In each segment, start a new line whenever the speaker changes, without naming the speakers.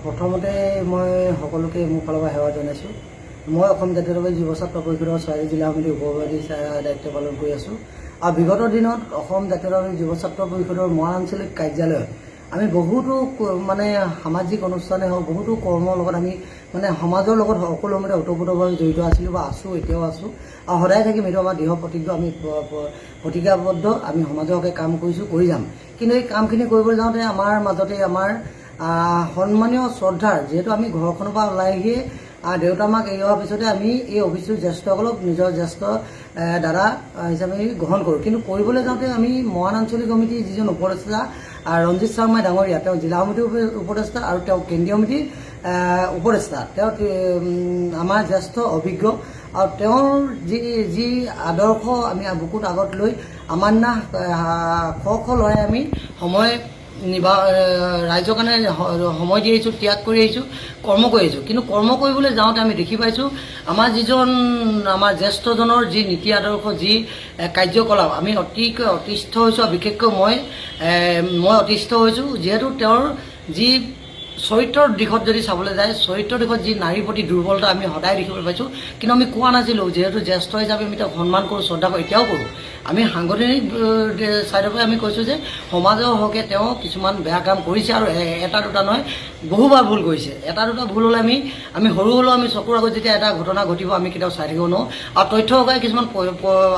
প্ৰথমতে মই সকলোকে মোৰ ফালৰ পৰা সেৱা জনাইছোঁ। মই অসম জাতীয়তাবাদী যুৱ ছাত্ৰ পৰিষদৰ চৰাইদেউ জিলা সমিতিৰ উপসভাপতি দায়িত্ব পালন কৰি আছোঁ। আৰু বিগত দিনত অসম জাতীয়তাবাদী যুৱ ছাত্ৰ পৰিষদৰ মহাআঞ্চলিক কাৰ্যালয়ত আমি বহুতো সামাজিক অনুষ্ঠানে হওক বহুতো কৰ্মৰ লগত আমি সমাজৰ লগত সকলো ওতঃপ্ৰোতভাৱে জড়িত আছিলোঁ বা আছোঁ, এতিয়াও আছোঁ আৰু সদায় থাকিম। এইটো আমাৰ দৃঢ় প্ৰতিজ্ঞ। আমি প্ৰতিজ্ঞাবদ্ধ, আমি সমাজৰ হকে কাম কৰিছোঁ, কৰি যাম। কিন্তু এই কামখিনি কৰিবলৈ যাওঁতে আমাৰ মাজতে আমাৰ সন্মানীয় শ্ৰদ্ধাৰ যিহেতু আমি ঘৰখনৰ পৰা ওলাই আহিয়ে দেউতা মাক এৰি অহাৰ পিছতে আমি এই অফিচটোৰ জ্যেষ্ঠসকলক নিজৰ জ্যেষ্ঠ দাদা হিচাপে গ্ৰহণ কৰোঁ। কিন্তু কৰিবলৈ যাওঁতে আমি মহান আঞ্চলিক সমিতিৰ যিজন উপদেষ্টা ৰঞ্জিত শৰ্মাই ডাঙৰীয়া, তেওঁ জিলা সমিতিৰ উপদেষ্টা আৰু তেওঁ কেন্দ্ৰীয় সমিতিৰ উপদেষ্টা, তেওঁ আমাৰ জ্যেষ্ঠ অভিজ্ঞ আৰু তেওঁৰ যি আদৰ্শ আমি বুকুত আগত লৈ আমাৰ না শ লৰাই আমি ৰাইজৰ কাৰণে সময় দি আহিছোঁ, ত্যাগ কৰি আহিছোঁ, কৰ্ম কৰি আহিছোঁ। কিন্তু কৰ্ম কৰিবলৈ যাওঁতে আমি দেখি পাইছোঁ আমাৰ যিজন আমাৰ জ্যেষ্ঠজনৰ যি নীতি আদৰ্শ, যি কাৰ্যকলাপ আমি অতিকৈ অতিষ্ঠ হৈছোঁ। আৰু বিশেষকৈ মই অতিষ্ঠ হৈছোঁ যিহেতু তেওঁৰ যি চৰিত্ৰৰ দিশত যদি চাবলৈ যায়, চৰিত্ৰৰ দিশত যি নাৰীৰ প্ৰতি দুৰ্বলতা আমি সদায় দেখিবলৈ পাইছোঁ। কিন্তু আমি কোৱা নাছিলোঁ, যিহেতু জ্যেষ্ঠ হিচাপে আমি তেওঁক সন্মান কৰোঁ, শ্ৰদ্ধা কৰোঁ, এতিয়াও কৰোঁ। আমি সাংগঠনিক ছাইডৰ পৰা আমি কৈছোঁ যে সমাজৰ হকে তেওঁ কিছুমান বেয়া কাম কৰিছে আৰু এটা দুটা নহয়, বহুবাৰ ভুল কৰিছে। এটা দুটা ভুল হ'লে আমি সৰু হ'লেও আমি চকুৰ আগত যেতিয়া এটা ঘটনা ঘটিব আমি কেতিয়াও চাই থাকিব নোৱাৰোঁ। আৰু তথ্য হকে কিছুমান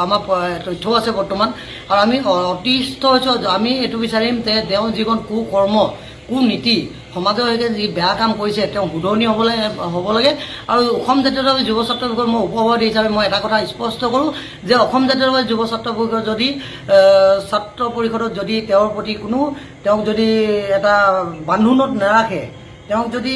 আমাৰ তথ্যও আছে বৰ্তমান। আৰু আমি অতিষ্ঠ হৈছোঁ। আমি এইটো বিচাৰিম যে তেওঁ যিখন কুকৰ্ম, কুনীতি, সমাজৰ সৈতে যি বেয়া কাম কৰিছে তেওঁ শুধৰণি হ'ব লাগে। আৰু অসম জাতীয়তাবাদী যুৱ ছাত্ৰ পৰিষদৰ মই উপসভাপতি হিচাপে মই এটা কথা স্পষ্ট কৰোঁ যে অসম জাতীয়তাবাদী যুৱ ছাত্ৰ পৰিষদৰ যদি ছাত্ৰ পৰিষদত যদি তেওঁৰ প্ৰতি তেওঁক যদি এটা বান্ধোনত নাৰাখে, তেওঁক যদি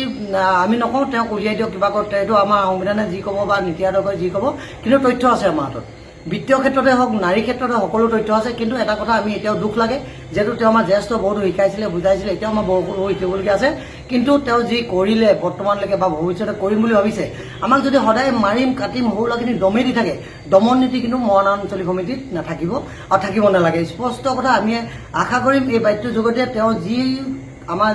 আমি নকওঁ তেওঁক উলিয়াই দিয়ক, কিবা কৰক, এইটো আমাৰ সংবিধানে যি ক'ব বা নীতি আদৰ্শই যি ক'ব, কিন্তু তথ্য আছে আমাৰ হাতত। বিত্তীয় ক্ষেত্ৰতে হওক, নাৰীৰ ক্ষেত্ৰতে সকলো তথ্য আছে। কিন্তু এটা কথা আমি এতিয়াও দুখ লাগে, যিহেতু তেওঁ আমাৰ জ্যেষ্ঠ, বহুতো শিকাইছিলে, বুজাইছিলে, এতিয়াও আমাৰ বহু শিকিবলগীয়া আছে। কিন্তু তেওঁ যি কৰিলে বৰ্তমানলৈকে বা ভৱিষ্যতে কৰিম বুলি ভাবিছে, আমাক যদি সদায় মাৰিম কাটিম সৰু ল'ৰাখিনি দমেই দি থাকে, দমন নীতি কিন্তু মহান আঞ্চলিক সমিতিত নাথাকিব আৰু থাকিব নালাগে। স্পষ্ট কথা আমি আশা কৰিম এই বাৰ্তাটোৰ যোগেদি তেওঁ যি আমাৰ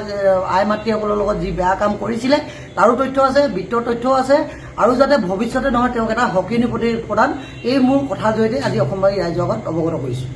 আই মাতৃসকলৰ লগত যি বেয়া কাম কৰিছিলে তাৰো তথ্য আছে, বিত্তৰ তথ্যও আছে, আৰু যাতে ভৱিষ্যতে নহয় তেওঁক এটা সকিয়নি প্ৰদান, এই মোৰ কথাৰ জৰিয়তে আজি অসমবাসী ৰাইজৰ আগত অৱগত কৰিছোঁ।